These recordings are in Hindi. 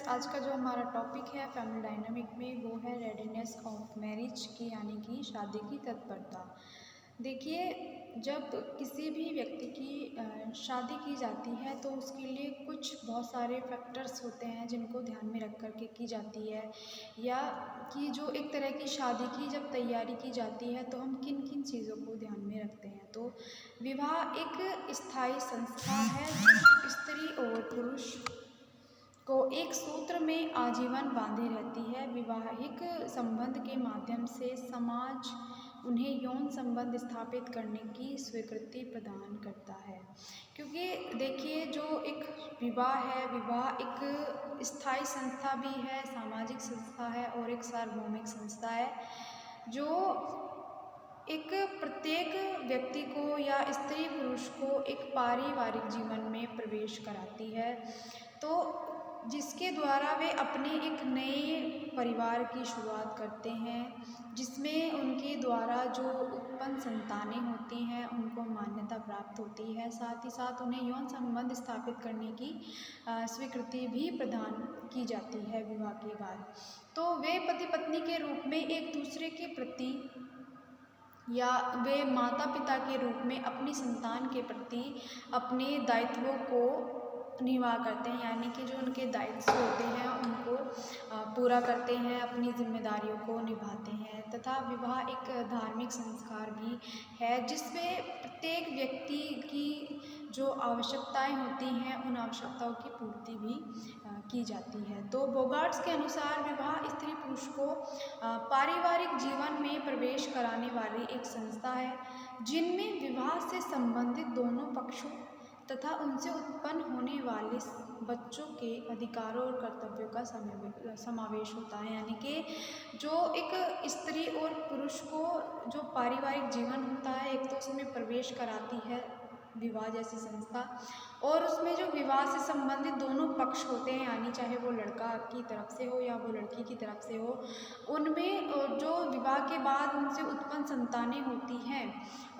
फ्रेंड्स, आज का जो हमारा टॉपिक है फैमिली डायनामिक में वो है रेडीनेस ऑफ मैरिज की, यानी कि शादी की तत्परता। देखिए, जब किसी भी व्यक्ति की शादी की जाती है तो उसके लिए कुछ बहुत सारे फैक्टर्स होते हैं जिनको ध्यान में रख कर के की जाती है, या कि जो एक तरह की शादी की जब तैयारी की जाती है तो हम किन किन चीज़ों को ध्यान में रखते हैं। तो विवाह एक स्थायी संस्था है जो स्त्री और पुरुष को एक सूत्र में आजीवन बांधे रहती है। वैवाहिक संबंध के माध्यम से समाज उन्हें यौन संबंध स्थापित करने की स्वीकृति प्रदान करता है। क्योंकि देखिए, जो एक विवाह है, विवाह एक स्थायी संस्था भी है, सामाजिक संस्था है और एक सार्वभौमिक संस्था है जो एक प्रत्येक व्यक्ति को या स्त्री पुरुष को एक पारिवारिक जीवन में प्रवेश कराती है, तो जिसके द्वारा वे अपने एक नए परिवार की शुरुआत करते हैं, जिसमें उनके द्वारा जो उत्पन्न संतानें होती हैं उनको मान्यता प्राप्त होती है। साथ ही साथ उन्हें यौन संबंध स्थापित करने की स्वीकृति भी प्रदान की जाती है विवाह के बाद। तो वे पति पत्नी के रूप में एक दूसरे के प्रति या वे माता पिता के रूप में अपनी संतान के प्रति अपने दायित्वों को निभा करते हैं, यानी कि जो उनके दायित्व होते हैं उनको पूरा करते हैं, अपनी जिम्मेदारियों को निभाते हैं। तथा विवाह एक धार्मिक संस्कार भी है जिसमें प्रत्येक व्यक्ति की जो आवश्यकताएं होती हैं उन आवश्यकताओं की पूर्ति भी की जाती है। तो बोगार्ट्स के अनुसार विवाह स्त्री पुरुष को पारिवारिक जीवन में प्रवेश कराने वाली एक संस्था है जिनमें विवाह से संबंधित दोनों पक्षों तथा उनसे उत्पन्न होने वाले बच्चों के अधिकारों और कर्तव्यों का समावेश होता है। यानी कि जो एक स्त्री और पुरुष को जो पारिवारिक जीवन होता है, एक तो उसमें प्रवेश कराती है विवाह जैसी संस्था, और उसमें जो विवाह से संबंधित दोनों पक्ष होते हैं, यानी चाहे वो लड़का की तरफ से हो या वो लड़की की तरफ से हो, उनमें जो विवाह के बाद उनसे उत्पन्न संतानें होती हैं,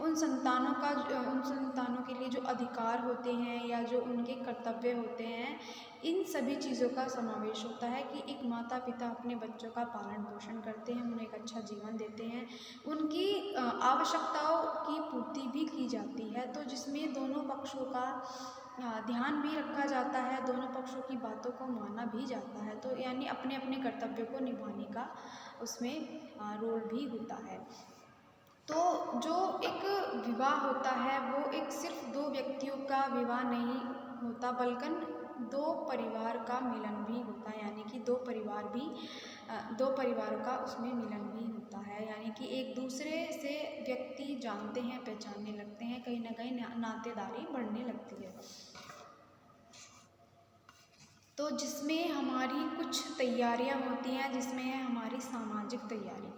उन संतानों के लिए जो अधिकार होते हैं या जो उनके कर्तव्य होते हैं, इन सभी चीज़ों का समावेश होता है कि एक माता पिता अपने बच्चों का पालन पोषण करते हैं, उन्हें एक अच्छा जीवन देते हैं, उनकी आवश्यकताओं की पूर्ति भी की जाती है। तो जिसमें दोनों पक्षों का ध्यान भी रखा जाता है, दोनों पक्षों की बातों को माना भी जाता है। तो यानी अपने अपने कर्तव्यों को निभाने का उसमें रोल भी होता है। तो जो एक विवाह होता है वो एक सिर्फ दो व्यक्तियों का विवाह नहीं होता, बल्कि दो परिवार का मिलन भी होता है, यानी कि दो परिवारों का उसमें मिलन भी होता है। यानी कि एक दूसरे से व्यक्ति जानते हैं, पहचानने लगते हैं, कहीं ना कहीं नातेदारी बढ़ने लगती है। तो जिसमें हमारी कुछ तैयारियां होती हैं, जिसमें है हमारी सामाजिक तैयारी।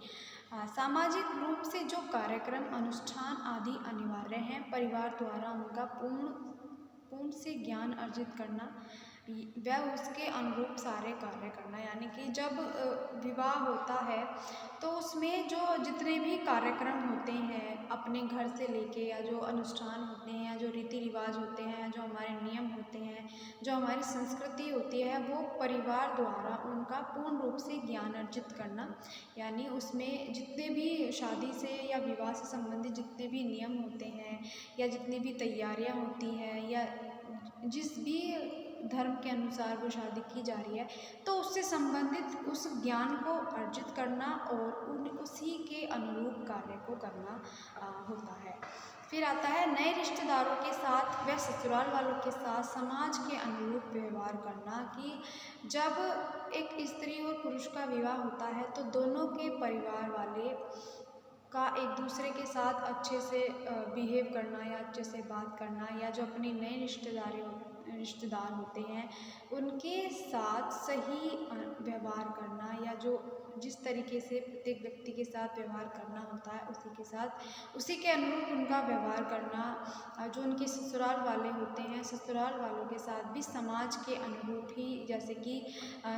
सामाजिक रूप से जो कार्यक्रम अनुष्ठान आदि अनिवार्य हैं, परिवार द्वारा उनका पूर्ण से ज्ञान अर्जित करना व उसके अनुरूप सारे कार्य करना। यानी कि जब विवाह होता है तो उसमें जो जितने भी कार्यक्रम होते हैं अपने घर से लेके, या जो अनुष्ठान होते हैं या जो रीति रिवाज होते हैं, जो हमारे नियम होते हैं, जो हमारी संस्कृति होती है, वो परिवार द्वारा उनका पूर्ण रूप से ज्ञान अर्जित करना। यानी उसमें जितने भी शादी से या विवाह से संबंधित जितने भी नियम होते हैं या जितनी भी तैयारियां होती हैं, या जिस भी धर्म के अनुसार वो शादी की जा रही है, तो उससे संबंधित उस ज्ञान को अर्जित करना और उसी के अनुरूप कार्य को करना होता है। फिर आता है नए रिश्तेदारों के साथ व ससुराल वालों के साथ समाज के अनुरूप व्यवहार करना। कि जब एक स्त्री और पुरुष का विवाह होता है तो दोनों के परिवार वाले का एक दूसरे के साथ अच्छे से बिहेव करना या अच्छे से बात करना, या जो अपने नए रिश्तेदार होते हैं उनके साथ सही व्यवहार करना, या जो जिस तरीके से प्रत्येक व्यक्ति के साथ व्यवहार करना होता है उसी के अनुरूप उनका व्यवहार करना। जो उनके ससुराल वाले होते हैं, ससुराल वालों के साथ भी समाज के अनुरूप ही, जैसे कि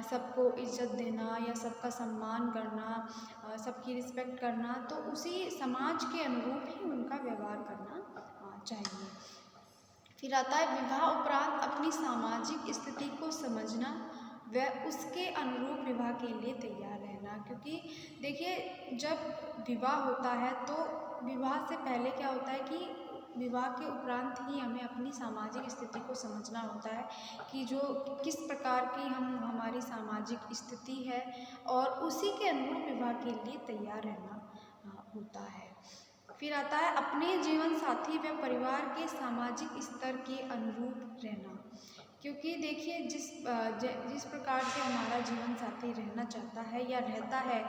सबको इज्जत देना या सबका सम्मान करना, सबकी रिस्पेक्ट करना, तो उसी समाज के अनुरूप ही उनका व्यवहार करना चाहिए। फिर आता है विवाह उपरांत अपनी सामाजिक स्थिति को समझना वह उसके अनुरूप विवाह के लिए तैयार रहना। क्योंकि देखिए जब विवाह होता है तो विवाह से पहले क्या होता है कि विवाह के उपरांत ही हमें अपनी सामाजिक स्थिति को समझना होता है कि जो किस प्रकार की हमारी सामाजिक स्थिति है और उसी के अनुरूप विवाह के लिए तैयार रहना होता है। फिर आता है अपने जीवन साथी व परिवार के सामाजिक स्तर के अनुरूप रहना। क्योंकि देखिए जिस प्रकार से हमारा जीवन साथी रहना चाहता है या रहता है,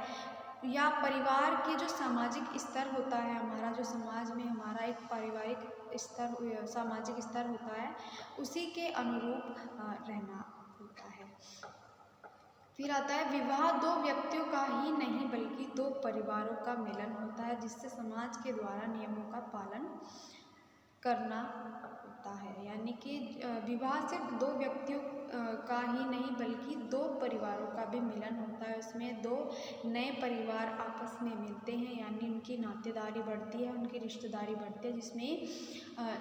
या परिवार के जो सामाजिक स्तर होता है हमारा, जो समाज में हमारा एक पारिवारिक स्तर सामाजिक स्तर होता है, उसी के अनुरूप रहना होता है। फिर आता है विवाह दो व्यक्तियों का ही नहीं बल्कि दो परिवारों का मिलन होता है, जिससे समाज के द्वारा नियमों का पालन करना होता है। यानी कि विवाह सिर्फ दो व्यक्तियों का ही नहीं बल्कि दो परिवारों का भी मिलन होता है। उसमें दो नए परिवार आपस में मिलते हैं, यानी उनकी नातेदारी बढ़ती है, उनकी रिश्तेदारी बढ़ती है, जिसमें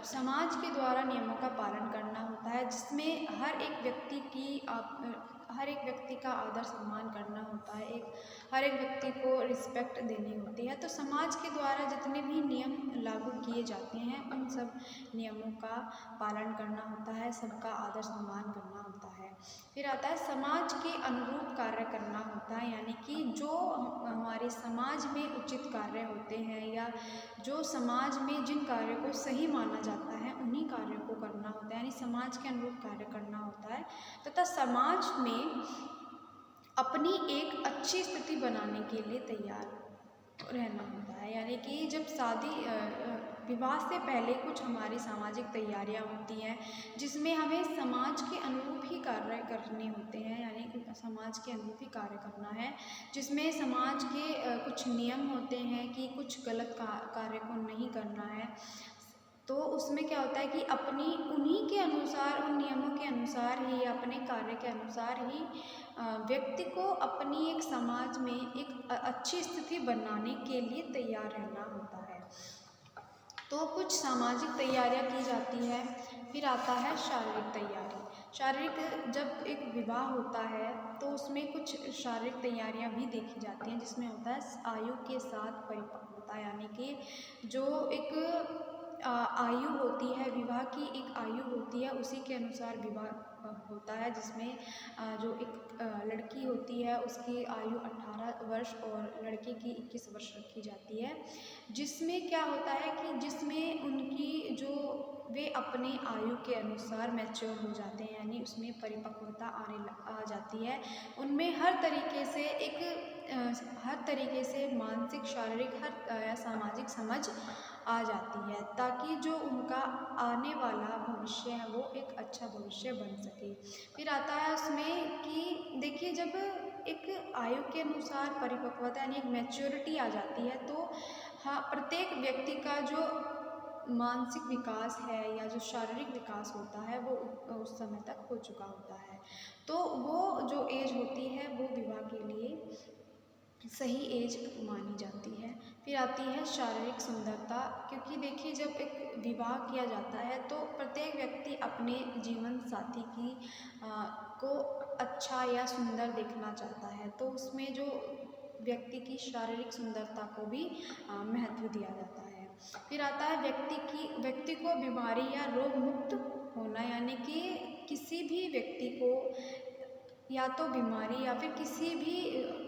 समाज के द्वारा नियमों का पालन करना होता है, जिसमें हर एक व्यक्ति का आदर सम्मान करना होता है, हर एक व्यक्ति को रिस्पेक्ट देनी होती है। तो समाज के द्वारा जितने भी नियम लागू किए जाते हैं उन सब नियमों का पालन करना होता है, सबका आदर सम्मान करना होता है। फिर आता है समाज के अनुरूप कार्य करना होता है, यानी कि जो हमारे समाज में उचित कार्य होते हैं या जो समाज में जिन कार्यों को सही माना जाता है उन्हीं कार्यों को करना होता है, यानी समाज के अनुरूप कार्य करना होता है तथा समाज में अपनी एक अच्छी स्थिति बनाने के लिए तैयार रहना होता है। यानी कि जब विवाह से पहले कुछ हमारी सामाजिक तैयारियां होती हैं जिसमें हमें समाज के अनुरूप ही कार्य करने होते हैं, यानी कि समाज के अनुरूप ही कार्य करना है, जिसमें समाज के कुछ नियम होते हैं कि कुछ गलत कार्य को नहीं करना है। तो उसमें क्या होता है कि उन्हीं के अनुसार, उन नियमों के अनुसार ही, अपने कार्य के अनुसार ही व्यक्ति को अपनी एक समाज में एक अच्छी स्थिति बनाने के लिए तैयार रहना होता है। तो कुछ सामाजिक तैयारियां की जाती है। फिर आता है शारीरिक तैयारी। जब एक विवाह होता है तो उसमें कुछ शारीरिक तैयारियां भी देखी जाती हैं, जिसमें होता है आयु के साथ परिपक्वता, यानी कि जो एक आयु होती है, विवाह की एक आयु होती है, उसी के अनुसार विवाह होता है, जिसमें जो एक लड़की होती है उसकी आयु 18 वर्ष और लड़के की 21 वर्ष रखी जाती है, जिसमें क्या होता है कि जिसमें उनकी वे अपने आयु के अनुसार मैच्योर हो जाते हैं, यानी उसमें परिपक्वता आ जाती है। उनमें हर तरीके से मानसिक, शारीरिक, हर सामाजिक समझ आ जाती है, ताकि जो उनका आने वाला भविष्य है वो एक अच्छा भविष्य बन सके। फिर आता है उसमें कि देखिए जब एक आयु के अनुसार परिपक्वता यानी एक मैच्योरिटी आ जाती है तो हाँ, प्रत्येक व्यक्ति का जो मानसिक विकास है या जो शारीरिक विकास होता है वो उस समय तक हो चुका होता है। तो वो जो एज होती है वो विवाह के लिए सही एज मानी जाती है। फिर आती है शारीरिक सुंदरता, क्योंकि देखिए जब एक विवाह किया जाता है तो प्रत्येक व्यक्ति अपने जीवन साथी को अच्छा या सुंदर देखना चाहता है, तो उसमें जो व्यक्ति की शारीरिक सुंदरता को भी महत्व दिया जाता है। फिर आता है व्यक्ति को बीमारी या रोग मुक्त होना, यानी कि किसी भी व्यक्ति को या तो बीमारी या फिर किसी भी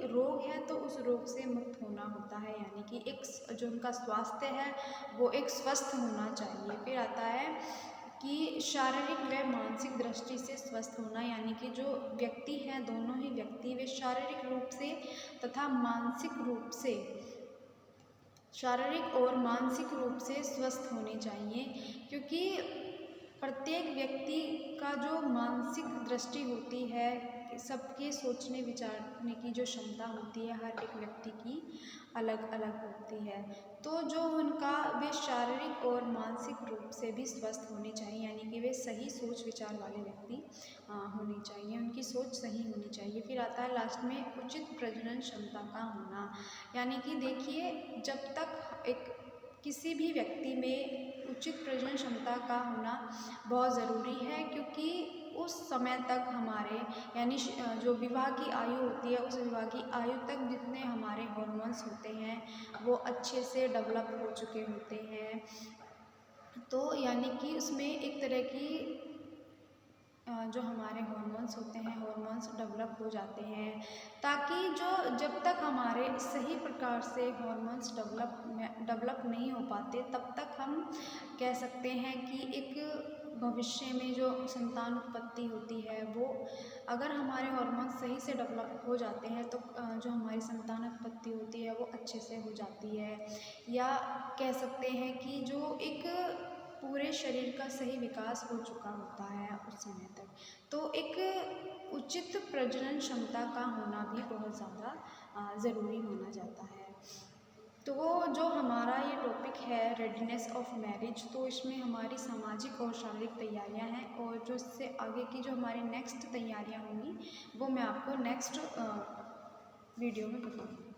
रोग है तो उस रोग से मुक्त होना होता है, यानी कि एक जो उनका स्वास्थ्य है वो एक स्वस्थ होना चाहिए। फिर आता है कि शारीरिक व मानसिक दृष्टि से स्वस्थ होना, यानी कि जो व्यक्ति हैं, दोनों ही व्यक्ति वे शारीरिक रूप से तथा मानसिक रूप से, शारीरिक और मानसिक रूप से स्वस्थ होने चाहिए, क्योंकि प्रत्येक व्यक्ति का जो मानसिक दृष्टि होती है, सबके सोचने विचारने की जो क्षमता होती है हर एक व्यक्ति की अलग अलग होती है। तो जो वे शारीरिक और मानसिक रूप से भी स्वस्थ होने चाहिए, यानी कि वे सही सोच विचार वाले व्यक्ति होने चाहिए, उनकी सोच सही होनी चाहिए। फिर आता है लास्ट में उचित प्रजनन क्षमता का होना, यानी कि देखिए जब तक किसी भी व्यक्ति में उचित प्रजनन क्षमता का होना बहुत ज़रूरी है, क्योंकि उस समय तक हमारे यानी जो विवाह की आयु होती है, उस विवाह की आयु तक जितने हमारे हॉर्मोन्स होते हैं वो अच्छे से डेवलप हो चुके होते हैं। तो यानी कि उसमें एक तरह की जो हमारे हॉर्मोन्स होते हैं, हॉर्मोन्स डेवलप हो जाते हैं, ताकि जो जब तक हमारे सही प्रकार से हॉर्मोन्स डेवलप नहीं हो पाते, तब तक हम कह सकते हैं कि एक भविष्य में जो संतान उत्पत्ति होती है वो, अगर हमारे हॉर्मोन्स सही से डेवलप हो जाते हैं तो जो हमारी संतान उत्पत्ति होती है वो अच्छे से हो जाती है। या कह सकते हैं कि जो एक पूरे शरीर का सही विकास हो चुका होता है उस समय तक। तो एक उचित प्रजनन क्षमता का होना भी बहुत ज़्यादा ज़रूरी माना जाता है। तो जो हमारा ये टॉपिक है रेडीनेस ऑफ मैरिज, तो इसमें हमारी सामाजिक और शारीरिक तैयारियां हैं, और जो इससे आगे की जो हमारी नेक्स्ट तैयारियां होंगी वो मैं आपको नेक्स्ट वीडियो में बताऊँगी।